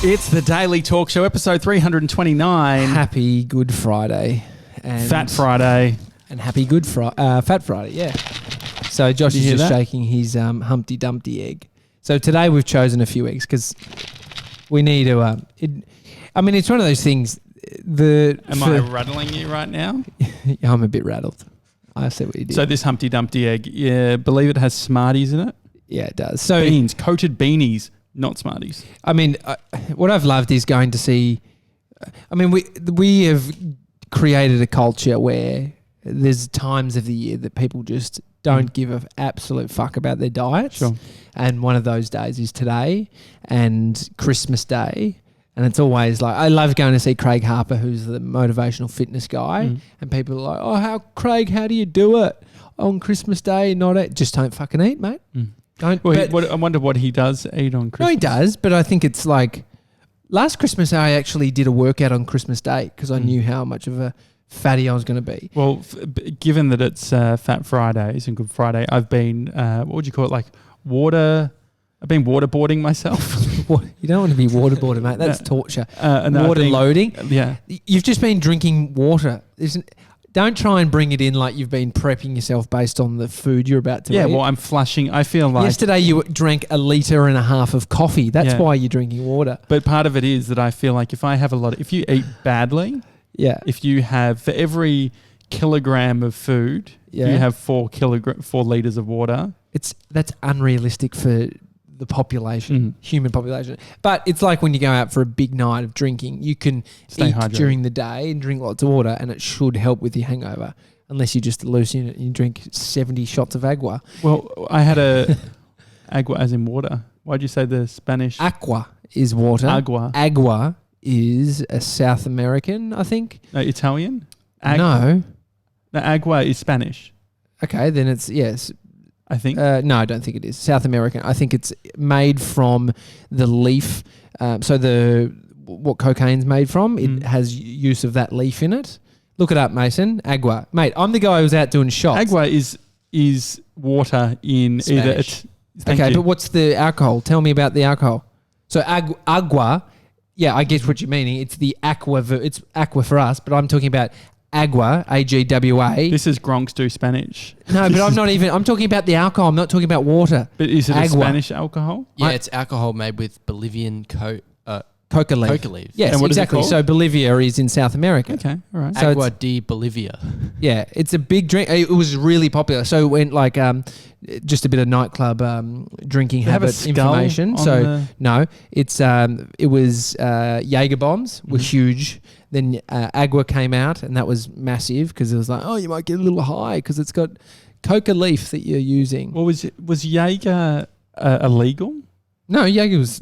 It's the Daily Talk Show, episode 329. Happy Good Friday. And Fat Friday. And happy Good Fat Friday, yeah. So Josh is just shaking his Humpty Dumpty egg. So today we've chosen a few eggs because we need to... it's one of those things... Am I rattling you right now? Yeah, I'm a bit rattled. I see what you did. So this Humpty Dumpty egg, believe it has Smarties in it? Yeah, it does. So beans, coated beanies, not Smarties. I mean, what I've loved is going to see... we have created a culture where there's times of the year that people just don't give an absolute fuck about their diets. Sure. And one of those days is today and Christmas Day. And it's always like, I love going to see Craig Harper, who's the motivational fitness guy. And people are like, Craig, how do you do it on Christmas Day? Just don't fucking eat, mate. Don't. Well, I wonder what he does eat on Christmas. No, he does, but I think it's like, last Christmas I actually did a workout on Christmas Day because I knew how much of a fatty I was going to be. Well, given that it's Fat Fridays and Good Friday, I've been, what would you call it, I've been waterboarding myself. You don't want to be waterboarded, mate. That's torture. Water loading. Yeah. You've just been drinking water. Don't try and bring it in like you've been prepping yourself based on the food you're about to eat. Yeah, well, I'm flushing. I feel like... Yesterday you drank 1.5 litres of coffee. That's why you're drinking water. But part of it is that I feel like if you eat badly... Yeah. If you have, for every kilogram of food, you have 4 litres of water. That's unrealistic for the population, human population. But it's like when you go out for a big night of drinking, you can eat during the day and drink lots of water and it should help with your hangover, unless you just hallucinate and you drink 70 shots of agua. Well, I had agua as in water. Why'd you say the Spanish? Aqua is water. Agua is a South American, I think. No, Italian? No, agua is Spanish. Okay, then it's, yes. I think. No, I don't think it is. South American. I think it's made from the leaf. What cocaine's made from, it has use of that leaf in it. Look it up, Mason. Agua. Mate, I'm the guy who was out doing shots. Agua is water in Spanish. Either... but what's the alcohol? Tell me about the alcohol. So agua, yeah, I guess what you're meaning. It's the aqua. It's aqua for us, but I'm talking about agua, A-G-W-A. This is Gronks do Spanish. No, but I'm talking about the alcohol. I'm not talking about water. But is it agua. A Spanish alcohol? Yeah, it's alcohol made with Bolivian coca leaf. Coca leaves. Yes, and exactly. So Bolivia is in South America. Okay, all right. So Agua de Bolivia. Yeah, it's a big drink. It was really popular. So it went like just a bit of nightclub drinking habit information. So no, it was Jaeger bombs were huge. Then Agua came out and that was massive because it was like, you might get a little high because it's got coca leaf that you're using. Well, was Jaeger illegal? No, Jaeger was.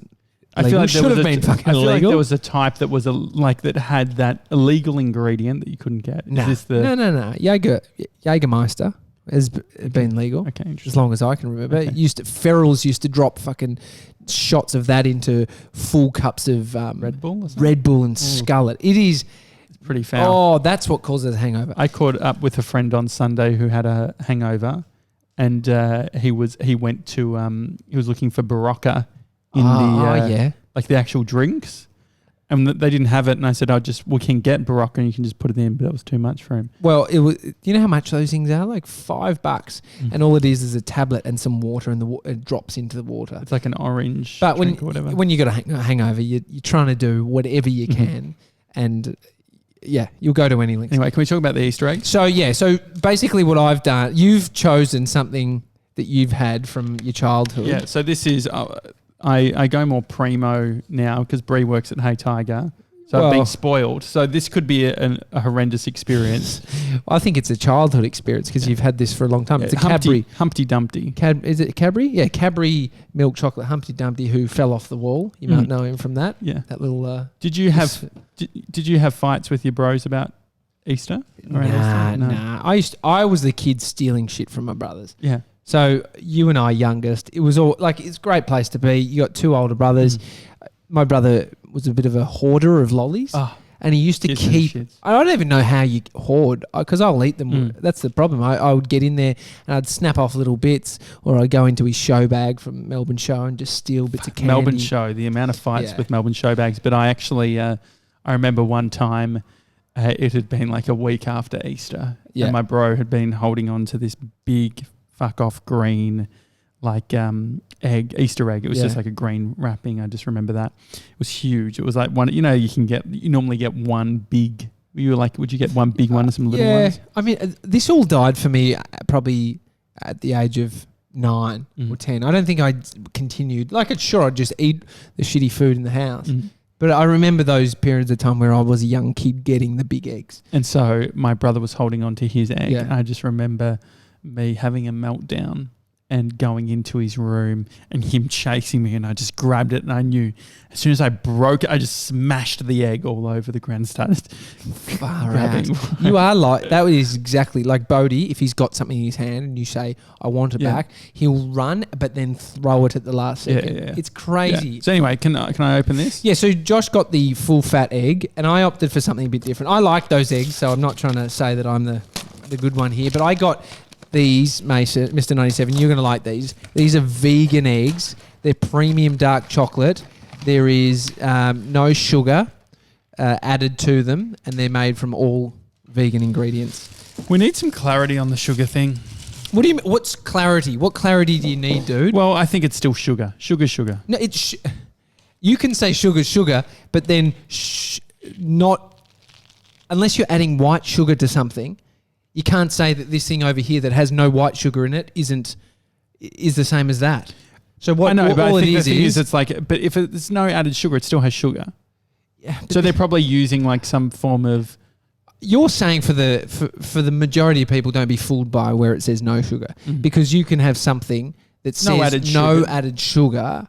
I feel like should have been fucking illegal. I feel like there was a type that was that had that illegal ingredient that you couldn't get. No, Jaegermeister has been legal. Okay, as long as I can remember. Okay. Ferals used to drop fucking shots of that into full cups of Red Bull and Scarlet. It's pretty foul. Oh, that's what causes a hangover. I caught up with a friend on Sunday who had a hangover, and he was looking for Barocca in like the actual drinks, and they didn't have it. And I said, we can get Barocca and you can just put it in, but that was too much for him. Well, it was. You know how much those things are? Like $5, and all it is a tablet and some water, and it drops into the water. It's like an orange. But drink or whatever. When you got a hangover, you're trying to do whatever you can, and you'll go to any length. Anyway, can we talk about the Easter eggs? So basically, what I've done, you've chosen something that you've had from your childhood. Yeah. So this is. I go more primo now because Bree works at Hey Tiger. So I've been spoiled. So this could be a horrendous experience. I think it's a childhood experience because you've had this for a long time. It's a Cadbury. Humpty Dumpty. Is it Cadbury? Yeah, Cadbury milk chocolate Humpty Dumpty who fell off the wall. You might know him from that. Yeah. That little... Did you have fights with your bros about Easter? Nah. I was the kid stealing shit from my brothers. Yeah. So you and I, youngest, it was all like, it's a great place to be. You got 2 older brothers. My brother was a bit of a hoarder of lollies. And he used to keep. I don't even know how you hoard because I'll eat them. That's the problem. I would get in there and I'd snap off little bits, or I'd go into his show bag from Melbourne Show and just steal bits of candy. Melbourne Show, the amount of fights with Melbourne Show bags. But I actually, I remember one time it had been like a week after Easter, and my bro had been holding on to this big fuck off green egg, Easter egg. It was just like a green wrapping. I just remember that. It was huge. It was like one, you normally get one big. You were like, would you get one big one and some little ones? Yeah. I mean, this all died for me probably at the age of 9 or 10. I don't think I continued. I'd just eat the shitty food in the house. But I remember those periods of time where I was a young kid getting the big eggs. And so my brother was holding on to his egg. Yeah. I just remember me having a meltdown and going into his room and him chasing me, and I just grabbed it, and I knew as soon as I broke it, I just smashed the egg all over the ground. Started far out. You are that is exactly like Bodie. If he's got something in his hand and you say, I want it back, he'll run but then throw it at the last second. Yeah. It's crazy. Yeah. So anyway, can I open this? Yeah, so Josh got the full fat egg and I opted for something a bit different. I like those eggs, so I'm not trying to say that I'm the good one here, but I got these, Mr. 97, you're going to like these. These are vegan eggs. They're premium dark chocolate. There is no sugar added to them, and they're made from all vegan ingredients. We need some clarity on the sugar thing. What do you mean? What's clarity? What clarity do you need, dude? Well, I think it's still sugar. Sugar. No, you can say sugar, but then not unless you're adding white sugar to something. You can't say that this thing over here that has no white sugar in it is the same as that. So what? I know, but I think the thing is, it's like, but if there's no added sugar, it still has sugar. Yeah. So they're probably using like some form of. You're saying for the majority of people, don't be fooled by where it says no sugar, because you can have something that says no added sugar,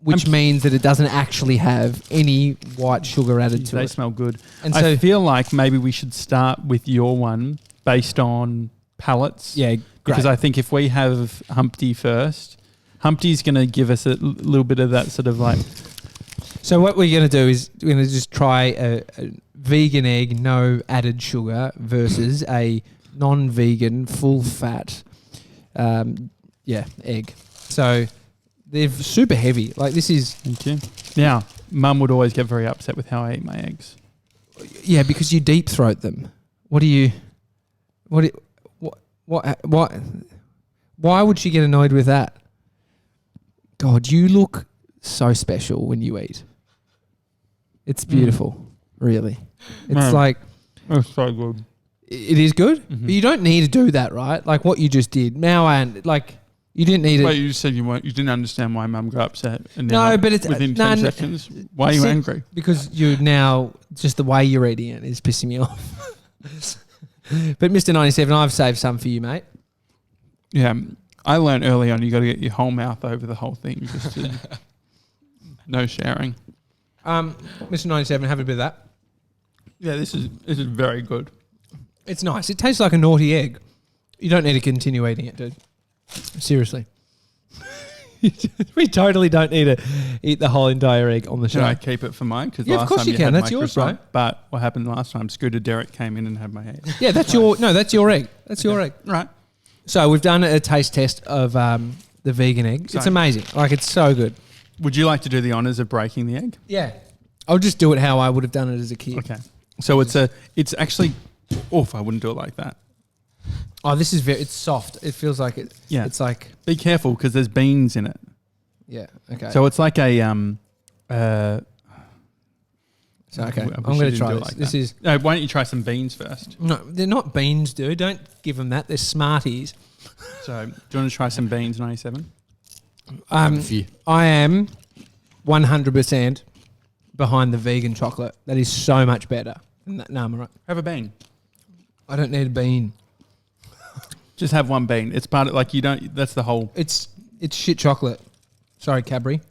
which means that it doesn't actually have any white sugar added to it. They smell good. And so I feel like maybe we should start with your one based on palettes. Yeah, great. Because I think if we have Humpty first, Humpty's going to give us a little bit of that sort of like... So what we're going to do is we're going to just try a vegan egg, no added sugar, versus a non-vegan, full-fat egg. So... They're super heavy. Like this is... Thank you. Now, Mum would always get very upset with how I eat my eggs. Yeah, because you deep throat them. Why would she get annoyed with that? God, you look so special when you eat. It's beautiful, really. It's like... It's so good. It is good? Mm-hmm. But you don't need to do that, right? Like what you just did. Now, you didn't need it. Wait, you just said you didn't understand why Mum got upset. And no, but it's within 10 seconds. Why are you angry? Because you're now just the way you're eating it is pissing me off. But Mr. 97, I've saved some for you, mate. Yeah, I learned early on you got to get your whole mouth over the whole thing. Just to no sharing. Mr. 97, have a bit of that. Yeah, this is very good. It's nice. It tastes like a naughty egg. You don't need to continue eating it, dude. Seriously. We totally don't need to eat the whole entire egg on the show. Can I keep it for mine? Because of course you can. That's yours, bro. But what happened last time? Scooter Derek came in and had my egg. Yeah, that's your egg. That's your egg. Right. So we've done a taste test of the vegan egg. It's amazing. It's so good. Would you like to do the honours of breaking the egg? Yeah. I'll just do it how I would have done it as a kid. Okay. So it's actually... Oof, I wouldn't do it like that. Oh, this is it's soft. It feels like it. Yeah. It's like... Be careful because there's beans in it. Yeah, okay. So it's like a... okay, I'm going to try this. Like this is... No, why don't you try some beans first? No, they're not beans, dude. Don't give them that. They're Smarties. So, do you want to try some beans, 97? I am 100% behind the vegan chocolate. That is so much better. No, I'm right. Have a bean. I don't need a bean. Just have one bean. It's part of, like, you don't... That's the whole... It's shit chocolate. Sorry, Cadbury.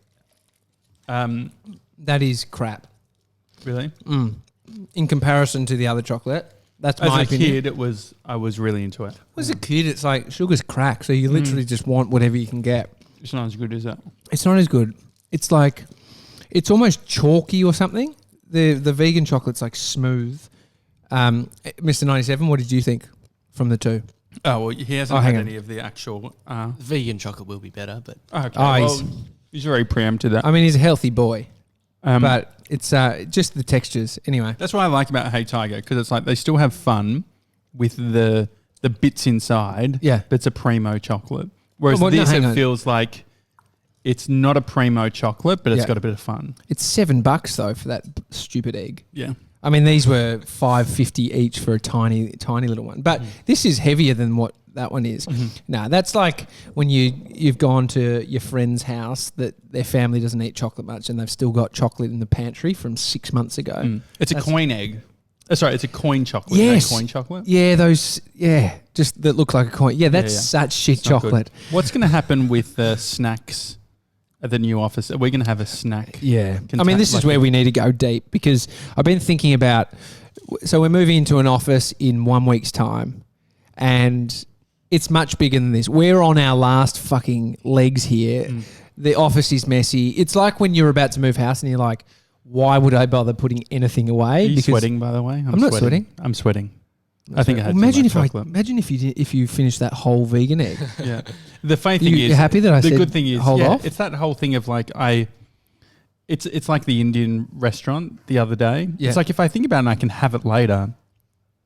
That is crap. Really? In comparison to the other chocolate, that's my opinion. As a kid, I was really into it. As a kid, it's like sugar's crack, so you literally just want whatever you can get. It's not as good as that. It's not as good. It's like... It's almost chalky or something. the vegan chocolate's like smooth. Mr. 97, what did you think from the two? Oh, well, he hasn't had any of the actual... vegan chocolate will be better, but... Okay, he's very preempted that. I mean, he's a healthy boy, but it's just the textures. Anyway. That's what I like about Hey Tiger, because it's like they still have fun with the bits inside, but it's a primo chocolate. Whereas it feels like it's not a primo chocolate, but it's got a bit of fun. It's $7 though for that stupid egg. Yeah. I mean, these were $5.50 each for a tiny, tiny little one. But this is heavier than what that one is. No, that's like when you've gone to your friend's house that their family doesn't eat chocolate much and they've still got chocolate in the pantry from 6 months ago. It's a coin egg. Sorry, it's a coin chocolate. Yes. Coin chocolate? Yeah, those, just that look like a coin. Yeah, that's such shit chocolate. What's going to happen with the snacks at the new office? Are we going to have a snack? Yeah. I mean, this is where we need to go deep because I've been thinking about, so we're moving into an office in 1 week's time and it's much bigger than this. We're on our last fucking legs here. The office is messy. It's like when you're about to move house and you're like, why would I bother putting anything away? Are you sweating, by the way? I'm not sweating. I'm sweating. I think I had imagine if you finished that whole vegan egg. Yeah. The funny thing is, you're happy that I said the good thing is, hold off? it's that whole thing of like it's like the Indian restaurant the other day. Yeah. It's like if I think about it, and I can have it later,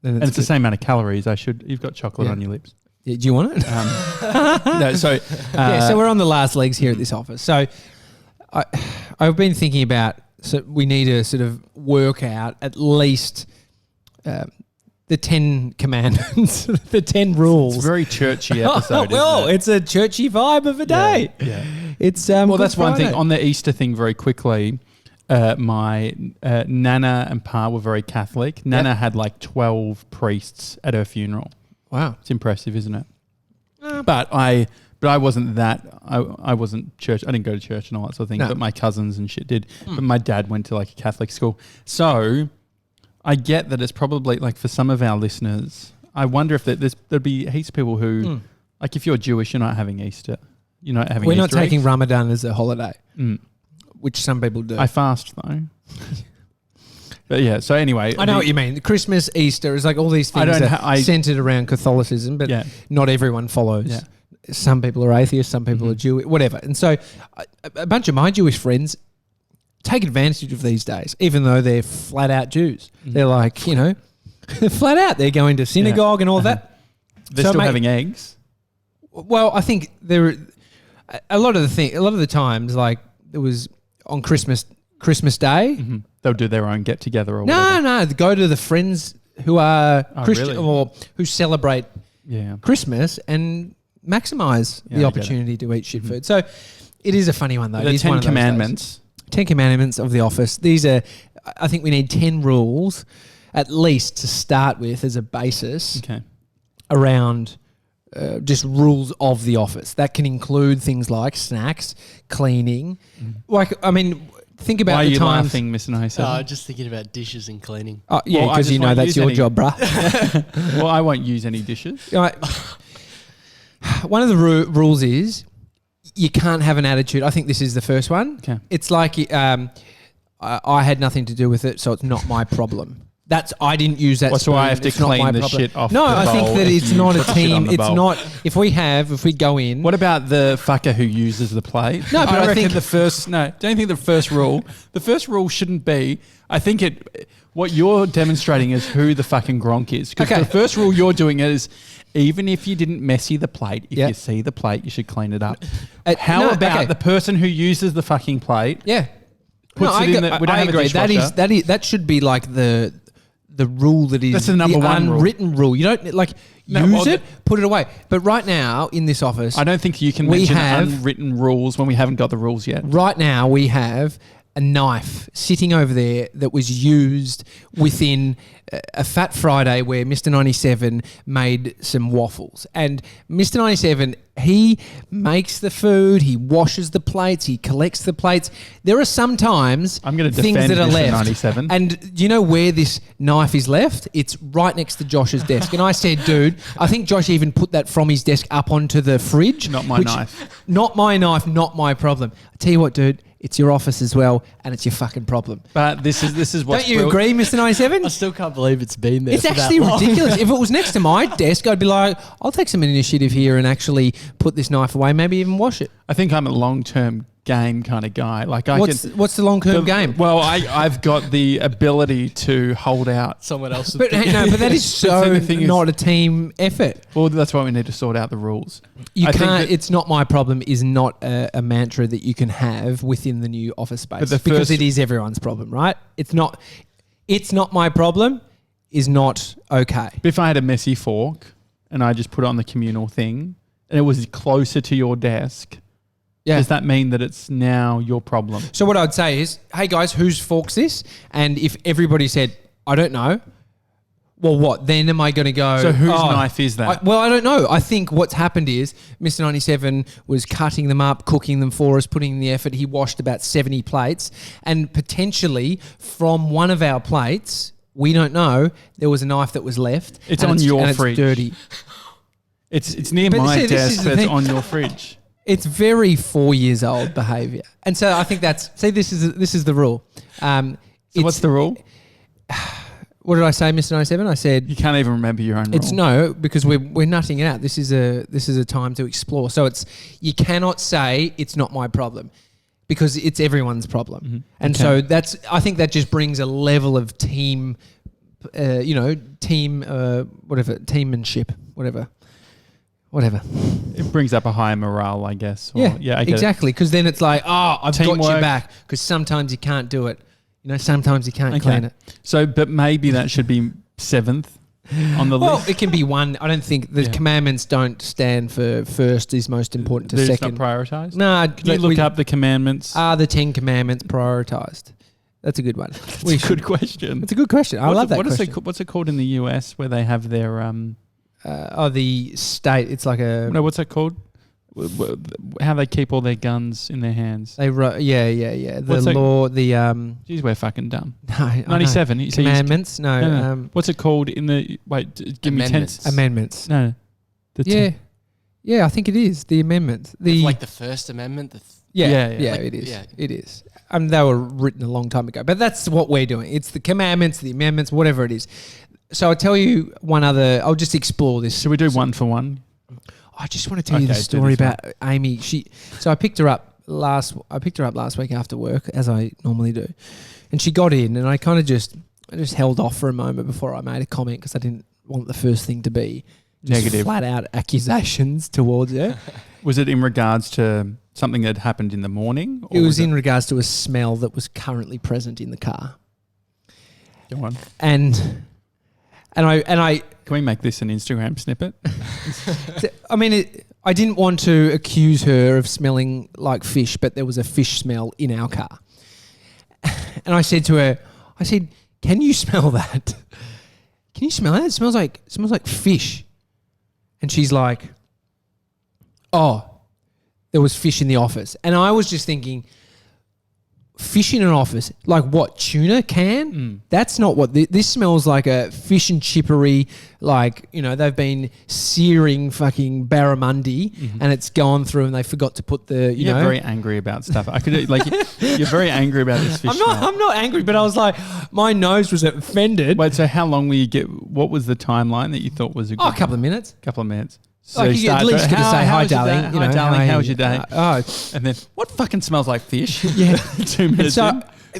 and it's the same amount of calories. You've got chocolate on your lips. Yeah, do you want it? No. So so we're on the last legs here at this office. So I've been thinking about. So we need to sort of work out at least the 10 commandments, the 10 rules. It's a very churchy episode. Well, it's a churchy vibe of a day. Yeah. It's well, that's one thing. On the Easter thing, very quickly, my Nana and Pa were very Catholic. Nana had like 12 priests at her funeral. Wow, it's impressive, isn't it? But I wasn't that. I wasn't church. I didn't go to church and all that sort of thing. No. But my cousins and shit did. But my dad went to like a Catholic school. So I get that it's probably like for some of our listeners. I wonder if there'd be heaps of people who, like, if you're Jewish, you're not having Easter. You're not having. We're Easter not taking eggs. Ramadan as a holiday, which some people do. I fast though. But yeah, so anyway. I know what you mean. Christmas, Easter is like all these things centered around Catholicism, but not everyone follows. Yeah. Some people are atheists, some people are Jewish, whatever. And so a bunch of my Jewish friends take advantage of these days, even though they're flat out Jews. They're like, they're flat out. They're going to synagogue and all that. They're still having eggs. Well, I think there a lot of the times, like it was on Christmas Day. They'll do their own get together or whatever. No, they go to the friends who are Christian or who celebrate Christmas and maximize the opportunity to eat shit food. So it is a funny one though. The 10 Commandments. 10 Commandments of the office. These are, I think we need 10 rules at least to start with as a basis around just rules of the office. That can include things like snacks, cleaning. Like, I mean, think about Why the are you times. laughing, Mr. Nice? Just thinking about dishes and cleaning. Oh, yeah, because that's your job, bruh. Well, I won't use any dishes. One of the rules is you can't have an attitude. I think this is the first one. Okay. It's like I had nothing to do with it, so it's not my problem. I didn't use that. So I have to clean the shit off. No, the I think bowl that it's not a team. It's bowl. not. If we go in. What about the fucker who uses the plate? No, but I think the first. No, don't you think the first rule? The first rule shouldn't be. I think it. What you're demonstrating is who the fucking Gronk is. Because the first rule you're doing is, even if you didn't messy the plate, if you see the plate, you should clean it up. How about the person who uses the fucking plate? Yeah. Puts it in the. We don't have agree. a dishwasher. That should be like the rule that is that's the number one unwritten rule. You don't use it, put it away. But right now in this office, I don't think you can mention unwritten rules when we haven't got the rules yet. Right now we have a knife sitting over there that was used within a Fat Friday where Mr. 97 made some waffles. And Mr. 97, he makes the food, he washes the plates, he collects the plates. There are sometimes I'm going to things defend that are Mr. left. 97. And do you know where this knife is left? It's right next to Josh's desk. And I said, dude, I think Josh even put that from his desk up onto the fridge. Not my knife. Not my knife, not my problem. I tell you what, dude, it's your office as well, and it's your fucking problem. But this is what. Don't you agree, Mr. 97? I still can't believe it's been there. It's actually ridiculous. If it was next to my desk, I'd be like, I'll take some initiative here and actually put this knife away, maybe even wash it. I think I'm a long-term game kind of guy. Like what's the long-term game? Well, I've got the ability to hold out someone else. But that is so not a team effort. Well, that's why we need to sort out the rules. You can't. It's not my problem. Is not a mantra that you can have within the new office space because it is everyone's problem, right? It's not. It's not my problem. Is not okay. But if I had a messy fork and I just put it on the communal thing and it was closer to your desk. Yeah. Does that mean that it's now your problem? So what I'd say is, hey guys, whose fork's this? And if everybody said, I don't know, well, what? Then am I going to go... So whose knife is that? I don't know. I think what's happened is Mr. 97 was cutting them up, cooking them for us, putting in the effort. He washed about 70 plates. And potentially from one of our plates, we don't know, there was a knife that was left. It's on your fridge. It's dirty. It's near my desk, but it's on your fridge. It's very 4 years old behaviour, and so I think this is the rule. So what's the rule? What did I say, Mr. 97? I said you can't even remember your own rule. It's no, because we're nutting it out. This is a time to explore. So you cannot say it's not my problem, because it's everyone's problem, and so I think that just brings a level of teammanship, whatever. It brings up a higher morale, I guess. Exactly. Because then it's like, I've got your back. Because sometimes you can't do it. Sometimes you can't clean it. So, but maybe that should be 7th on the list. Well, it can be 1. I don't think the commandments don't stand for first is most important to second. It's not prioritised? No. Can you look up the commandments? Are the 10 commandments prioritised? That's a good one. That's a good question. It's a good question. I love that question. What's it called in the US where they have their... the state. It's like a... No, what's that called? How they keep all their guns in their hands. The law, Geez, we're fucking dumb. No, 97. Commandments? No. What's it called in the... Wait, give me 10... Amendments. No. Yeah, I think it is. The amendment. Like the First Amendment? It is. Yeah. It is. They were written a long time ago. But that's what we're doing. It's the commandments, the amendments, whatever it is. So I'll tell you one other... I'll just explore this. Should we do one for one? I just want to tell you the story about Amy. So I picked her up last week after work, as I normally do. And she got in, and I kind of just held off for a moment before I made a comment because I didn't want the first thing to be negative, flat out accusations towards her. Was it in regards to something that happened in the morning? Or it was in regards to a smell that was currently present in the car. Go on. And I can we make this an Instagram snippet? I mean, I didn't want to accuse her of smelling like fish, but there was a fish smell in our car. And I said to her, "Can you smell that? Can you smell that? It smells like fish." And she's like, "Oh, there was fish in the office." And I was just thinking, fish in an office, like what, tuna can? That's not what this smells like. A fish and chippery, like, they've been searing fucking barramundi and it's gone through and they forgot to put the, You're very angry about stuff. You're very angry about this fish smell. I'm not angry, but I was like, my nose was offended. Wait, so how long will you get? What was the timeline that you thought was a good a couple of minutes. Couple of minutes. So you at least get to say, "Hi, darling." Hi, darling. How was your day? And then what fucking smells like fish? Yeah, 2 minutes.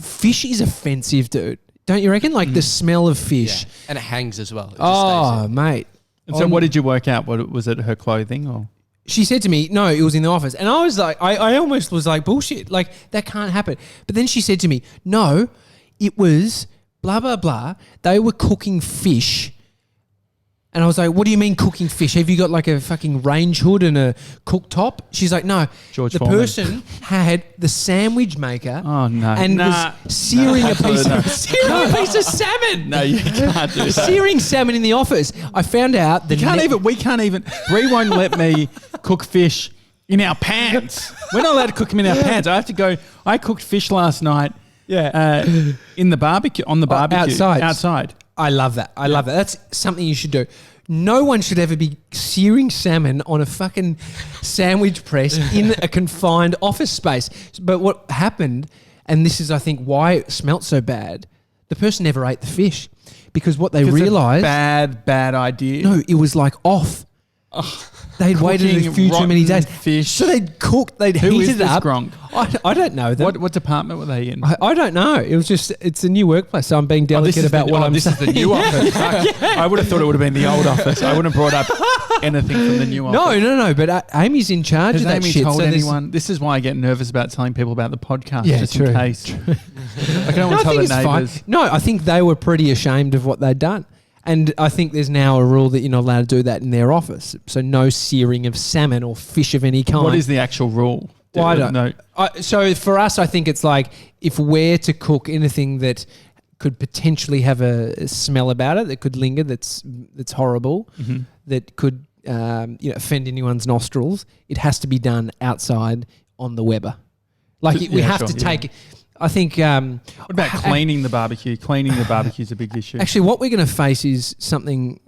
Fish is offensive, dude. Don't you reckon? Like the smell of fish, and it hangs as well. It just stays in. Mate. And so, what did you work out? What was it? Her clothing, or? She said to me, "No, it was in the office," and I was like, I almost was like, "Bullshit! Like that can't happen." But then she said to me, "No, it was blah blah blah. They were cooking fish." And I was like, "What do you mean cooking fish? Have you got like a fucking range hood and a cooktop?" She's like, "No, George the Foreman. Person had the sandwich maker. Oh no, and was searing a piece of salmon. No, you can't do that. Searing salmon in the office. I found out that we can't even. Bree won't let me cook fish in our pants. We're not allowed to cook them in our pants. I have to go. I cooked fish last night. Yeah, in the barbecue, on the barbecue outside. Outside. I love that. I love that. That's something you should do. No one should ever be searing salmon on a fucking sandwich press in a confined office space. But what happened, and this is, I think, why it smelt so bad, the person never ate the fish because what they realised... Bad idea. No, it was like off. They'd waited a few too many days. Fish. So they'd cooked, they'd Who heated is this up. Gronk? I don't know them. What department were they in? I don't know. It was just, it's a new workplace, so I'm being delicate about what I'm saying. This is the new office. I would have thought it would have been the old office. I wouldn't have brought up anything from the new office. No. But Amy's in charge of that Amy shit. told anyone? This is why I get nervous about telling people about the podcast, just true. in case. I don't want to tell the neighbours. Fine. No, I think they were pretty ashamed of what they'd done. And I think there's now a rule that you're not allowed to do that in their office. So no searing of salmon or fish of any kind. What is the actual rule? Well, I don't know. So for us, I think it's like if we're to cook anything that could potentially have a smell about it, that could linger, that's horrible, that could offend anyone's nostrils, it has to be done outside on the Weber. Like we have to take... I think... what about cleaning the barbecue? Cleaning the barbecue is a big issue. Actually, what we're going to face is something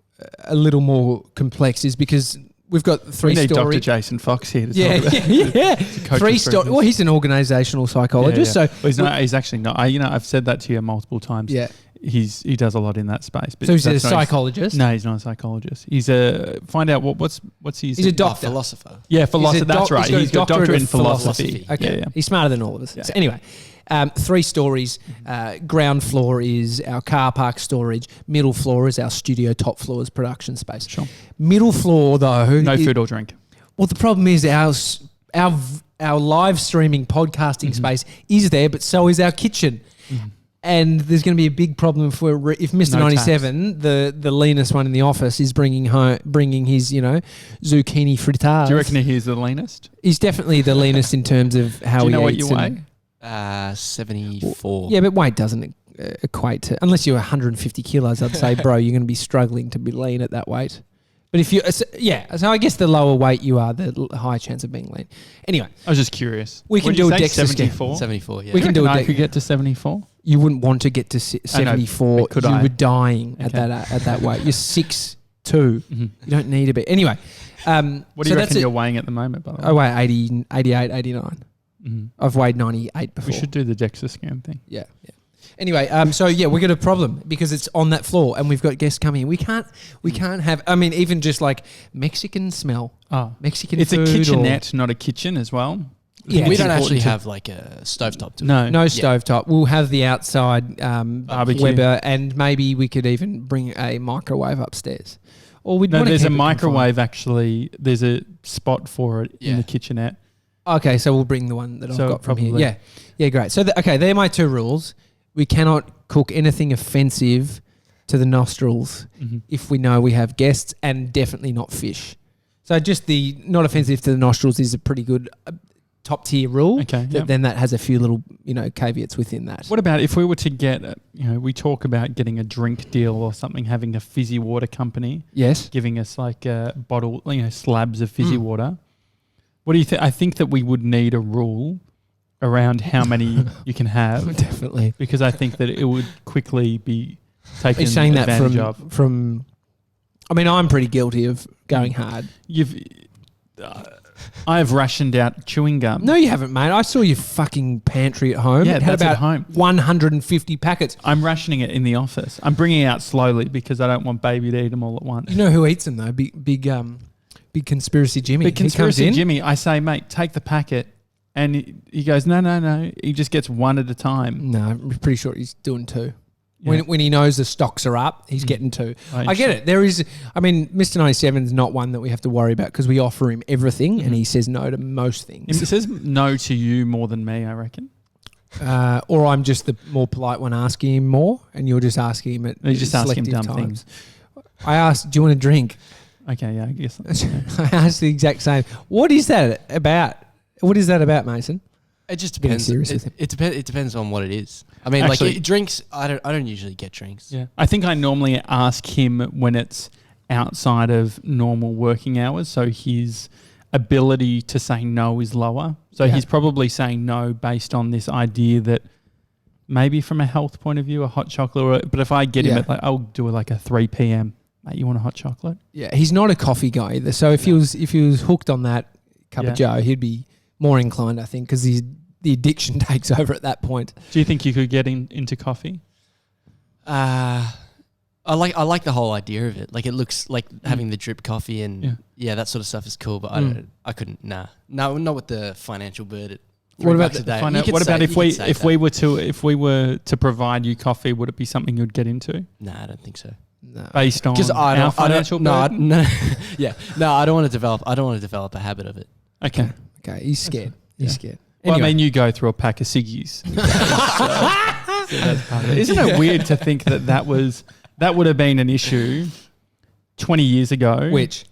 a little more complex, is because we've got three stories. We need Dr. Jason Fox here to talk about. Three stories. Well, he's an organisational psychologist. Yeah. So he's actually not. I've said that to you multiple times. Yeah. He does a lot in that space. But so he's a psychologist? No, he's not a psychologist. He's find out what's his... He's a doctor. Philosopher. Yeah, philosopher. That's right. He's got a doctorate in philosophy. Okay. Yeah. He's smarter than all of us. Yeah. So anyway... 3 stories. Ground floor is our car park storage. Middle floor is our studio. Top floor is production space. Sure. Middle floor, though... No food or drink. Well, the problem is our live streaming podcasting space is there, but so is our kitchen. And there's going to be a big problem if Mr. 97, the leanest one in the office, is bringing his zucchini frittata. Do you reckon he's the leanest? He's definitely the leanest in terms of how he eats. Do you know what you weigh? 74. Yeah, but weight doesn't equate to... Unless you're 150 kilos, I'd say, bro, you're going to be struggling to be lean at that weight. But if you... so I guess the lower weight you are, the higher chance of being lean. Anyway. I was just curious. We can do a DEXA 74? 74, yeah. We can do I could get to 74? You wouldn't want to get to 74. Could you I? were dying at that weight. You're 6'2". You don't need to be. Anyway. What do you reckon you're weighing at the moment, by the way? I weigh 80, 88, 89. I've weighed 98 before. We should do the DEXA scan thing. Yeah. Anyway, we've got a problem because it's on that floor and we've got guests coming in. We can't have... I mean, even just like Mexican smell. Oh. Mexican food. It's a kitchenette, not a kitchen as well. Yeah, we don't actually have like a stovetop. No stovetop. We'll have the outside barbecue. Weber, and maybe we could even bring a microwave upstairs. Or there's a microwave actually. There's a spot for it in the kitchenette. Okay, so we'll bring the one that I've got from here. Yeah, great. So, they're my 2 rules. We cannot cook anything offensive to the nostrils if we know we have guests, and definitely not fish. So just the not offensive to the nostrils is a pretty good top tier rule. Okay. Then that has a few little, caveats within that. What about if we were to get, we talk about getting a drink deal or something, having a fizzy water company. Yes. Giving us like a bottle, slabs of fizzy water. What do you think? I think that we would need a rule around how many you can have. Definitely. Because I think that it would quickly be taken advantage of. Are you saying that from... I mean, I'm pretty guilty of going hard. I have rationed out chewing gum. No, you haven't, mate. I saw your fucking pantry at home. Yeah, it had that's about at home. 150 packets. I'm rationing it in the office. I'm bringing it out slowly because I don't want baby to eat them all at once. You know who eats them, though? Big conspiracy Jimmy. Big conspiracy Jimmy. I say, mate, take the packet. And he goes, no. He just gets one at a time. No, I'm pretty sure he's doing 2. Yeah. When he knows the stocks are up, he's getting 2. I get it. There is, Mr. 97 is not one that we have to worry about because we offer him everything and he says no to most things. He says no to you more than me, I reckon. Or I'm just the more polite one asking him more, and you're just asking him at selective dumb times. Things. I asked, do you want a drink? Okay, yeah, I guess. I asked the exact same. What is that about? What is that about, Mason? It just depends. It depends on what it is. I mean, actually, drinks. I don't usually get drinks. Yeah, I think I normally ask him when it's outside of normal working hours, so his ability to say no is lower. So he's probably saying no based on this idea that maybe from a health point of view, a hot chocolate. But if I get him at I'll do it like a 3 p.m. mate, you want a hot chocolate? Yeah, he's not a coffee guy either. So if he was hooked on that cup of Joe, he'd be more inclined, I think, because the addiction takes over at that point. Do you think you could get into coffee? I like the whole idea of it. Like, it looks like having the drip coffee and that sort of stuff is cool. But I couldn't. No, not with the financial burden. What about if we were to provide you coffee? Would it be something you'd get into? Nah, I don't think so. No, based on our financial burden. No, I don't want to develop a habit of it. Okay. He's scared. He's scared. Well, anyway. I mean, you go through a pack of ciggies. Isn't it weird to think that would have been an issue 20 years ago? Which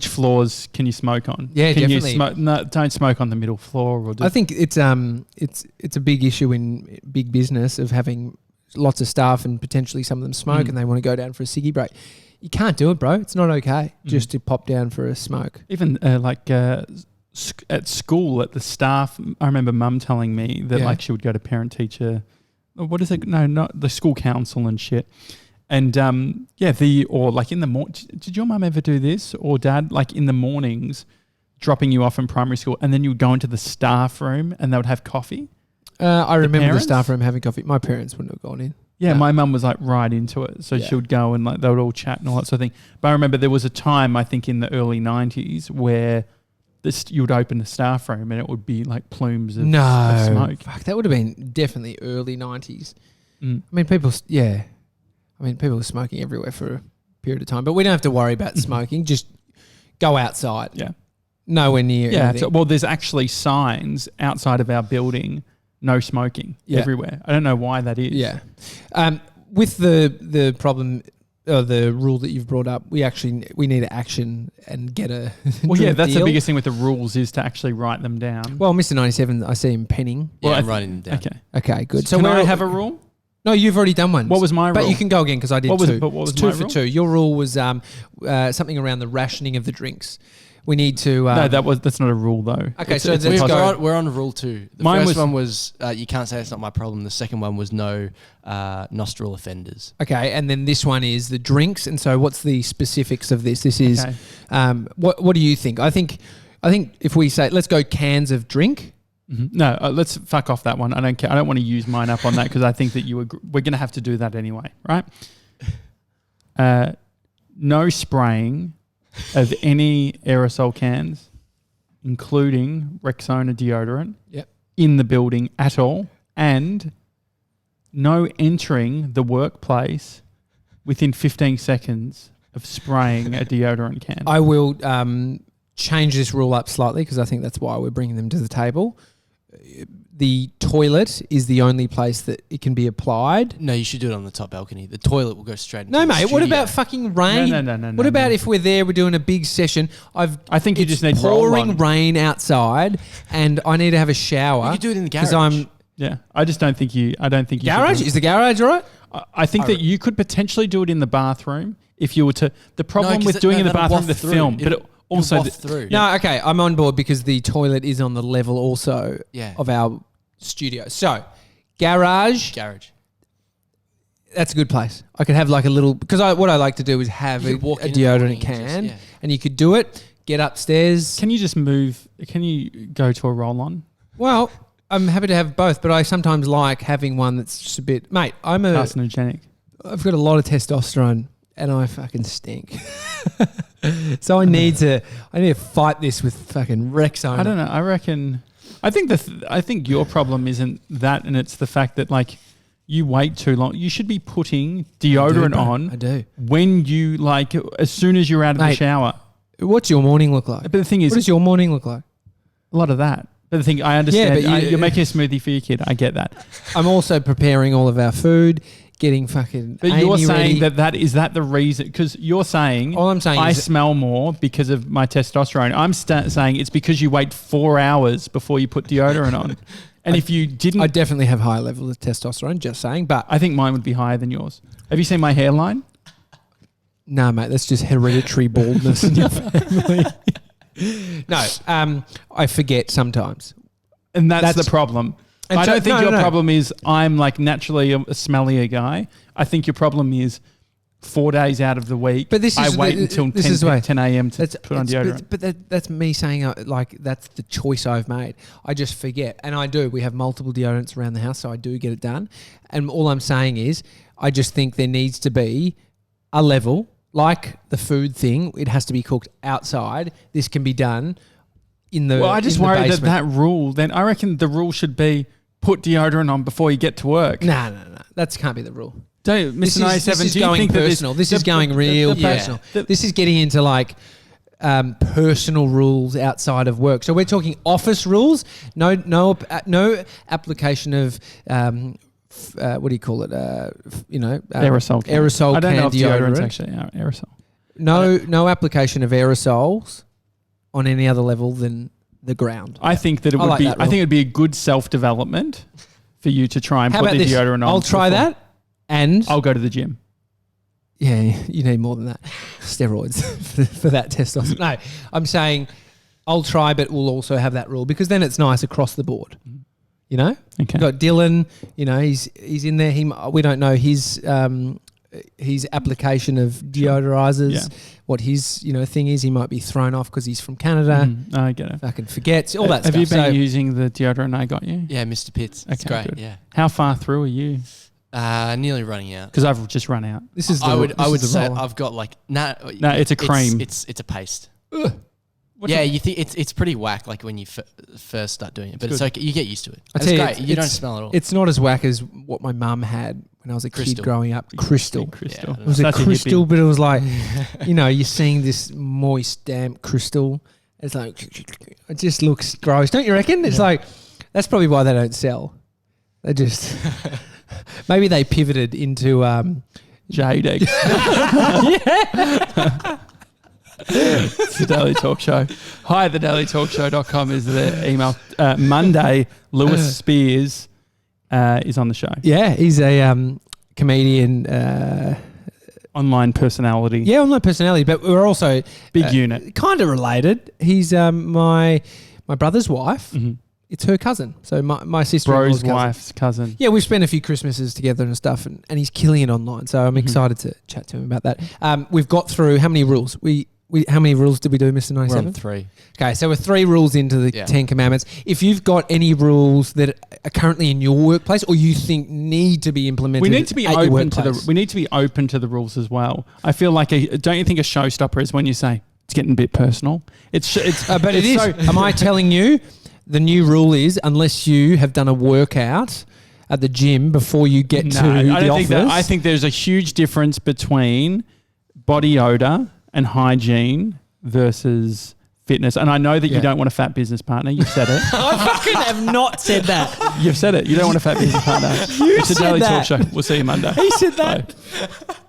floors can you smoke on? Yeah, can definitely. No, don't smoke on the middle floor. I think it's a big issue in big business of having lots of staff and potentially some of them smoke and they want to go down for a ciggy break. You can't do it, bro. It's not okay just to pop down for a smoke. Even at school, at the staff, I remember Mum telling me that like she would go to parent teacher. What is it? No, not the school council and shit. And or like in the morning. Did your mum ever do this, or dad? Like in the mornings, dropping you off in primary school, and then you would go into the staff room and they would have coffee. I remember the staff room having coffee. My parents wouldn't have gone in. Yeah, my mum was like right into it, so she would go and like they would all chat and all that sort of thing. But I remember there was a time, I think in the early 90s, where you would open the staff room and it would be like plumes of smoke. Fuck, that would have been definitely early 90s. I mean, people were smoking everywhere for a period of time, but we don't have to worry about smoking. Just go outside. Yeah. Nowhere near. Yeah. Well, there's actually signs outside of our building, no smoking everywhere. I don't know why that is. Yeah. With the problem, the rule that you've brought up, we need to action and get a well, that's the biggest thing with the rules is to actually write them down. Well, Mr. 97, I see him penning. Yeah, I'm writing them down. Okay, good. So can I have a rule? No, you''ve already done one. What was my rule? But you can go again because I did two. What was two my for rule? two. Your rule was something around the rationing of the drinks. We need to. No, that's not a rule though. Okay, we're on rule 2. The first one was you can't say it's not my problem. The second one was no nostril offenders. Okay, and then this one is the drinks. And so, what's the specifics of this? This is what do you think? I think if we say let's go cans of drink. Mm-hmm. No, let's fuck off that one. I don't care. I don't want to use mine up on that because I think that we're going to have to do that anyway, right? No spraying of any aerosol cans, including Rexona deodorant, in the building at all, and no entering the workplace within 15 seconds of spraying a deodorant can. I will change this rule up slightly because I think that's why we're bringing them to the table. The toilet is the only place that it can be applied. No, you should do it on the top balcony. The toilet will go straight into the mate, studio. What about fucking rain? No. What about if we're there, we're doing a big session? I think you just need pouring rain outside and I need to have a shower. You could do it in the garage. I just don't think you... I don't think you... Garage? Is the garage all right? I think that you could potentially do it in the bathroom if you were to... The problem with doing it in the bathroom, the film... But also... through. No, okay, I'm on board because the toilet is on the level also of our... studio. So, garage. That's a good place. I could have like a little... Because what I like to do is have a deodorant can and you could do it, get upstairs. Can you just move... Can you go to a roll-on? Well, I'm happy to have both, but I sometimes like having one that's just a bit... Mate, carcinogenic. I've got a lot of testosterone and I fucking stink. So I need to fight this with fucking Rexona. I don't know. I reckon... I think your problem isn't that, and it's the fact that like you wait too long. You should be putting deodorant on. I do. When you like, as soon as you're out of the shower. What's your morning look like? But the thing is, what does your morning look like? A lot of that. But the thing, I understand. Yeah, but you're making a smoothie for your kid. I get that. I'm also preparing all of our food. Getting fucking. But you're saying is that the reason? Because you're saying all I'm saying I smell more because of my testosterone. I'm saying it's because you wait 4 hours before you put deodorant on. And if you didn't, I definitely have high levels of testosterone. Just saying, but I think mine would be higher than yours. Have you seen my hairline? No, mate, that's just hereditary baldness in your family. No, I forget sometimes, and that's the problem. I don't think your problem is I'm like naturally a smellier guy. I think your problem is 4 days out of the week, but this is I wait until 10 a.m. to put on deodorant. But that's me saying that's the choice I've made. I just forget, and I do. We have multiple deodorants around the house, so I do get it done. And all I'm saying is, I just think there needs to be a level, like the food thing. It has to be cooked outside. This can be done in the. Well, I just worry that rule. Then I reckon the rule should be put deodorant on before you get to work. No. That can't be the rule. Mr. 97, this is going personal. This is going real personal. This is getting into like personal rules outside of work. So we're talking office rules. No application of what do you call it? Aerosol. I don't know if deodorant's actually aerosol. No application of aerosols on any other level than the ground. I think that it would be. I think it'd be a good self-development for you to try and put the deodorant on. I'll try that. And I'll go to the gym. Yeah, you need more than that. Steroids for that testosterone. No, I'm saying I'll try, but we'll also have that rule because then it's nice across the board. You know? Okay. We've got Dylan, he's in there. We don't know his application of deodorizers, what his thing is. He might be thrown off because he's from Canada. I get it. Fucking forgets all that stuff. Have you been using the deodorant I got you? Yeah, Mr. Pitts. It's great. Good. Yeah. How far through are you? Nearly running out. Because I've just run out. I would say I've got like no. It's a cream. It's a paste. You think it's pretty whack like when you first start doing it, but it's okay. You get used to it. It's great. You don't smell it all. It's not as whack as what my mum had when I was a kid growing up. Crystal. Yeah, it was a crystal, but it was like, you're seeing this moist, damp crystal. It's like, it just looks gross. Don't you reckon? It's like, that's probably why they don't sell. They just... Maybe they pivoted into Jade eggs. It's the Daily Talk Show. Hi, thedailytalkshow.com is the email. Monday, Lewis Spears is on the show. Yeah, he's a comedian. Online personality. Yeah, online personality, but we're also... Big unit. Kind of related. He's my brother's wife. Mm-hmm. It's her cousin. So my sister-in-law's wife's cousin. Yeah, we've spent a few Christmases together and stuff, and he's killing it online. So I'm excited to chat to him about that. We've got through how many rules? How many rules did we do, Mr. 97? We're on 3. Okay, so we're 3 rules into the 10 Commandments. If you've got any rules that are currently in your workplace or you think need to be implemented, we need to be open to the. We need to be open to the rules as well. I feel like don't you think a showstopper is when you say it's getting a bit personal? But it is. Am I telling you? The new rule is unless you have done a workout at the gym before you get to the office. I think there's a huge difference between body odor and hygiene versus fitness. And I know that you don't want a fat business partner. You've said it. I fucking have not said that. You've said it. You don't want a fat business partner. It's a Daily Talk Show. We'll see you Monday. He said that. Bye.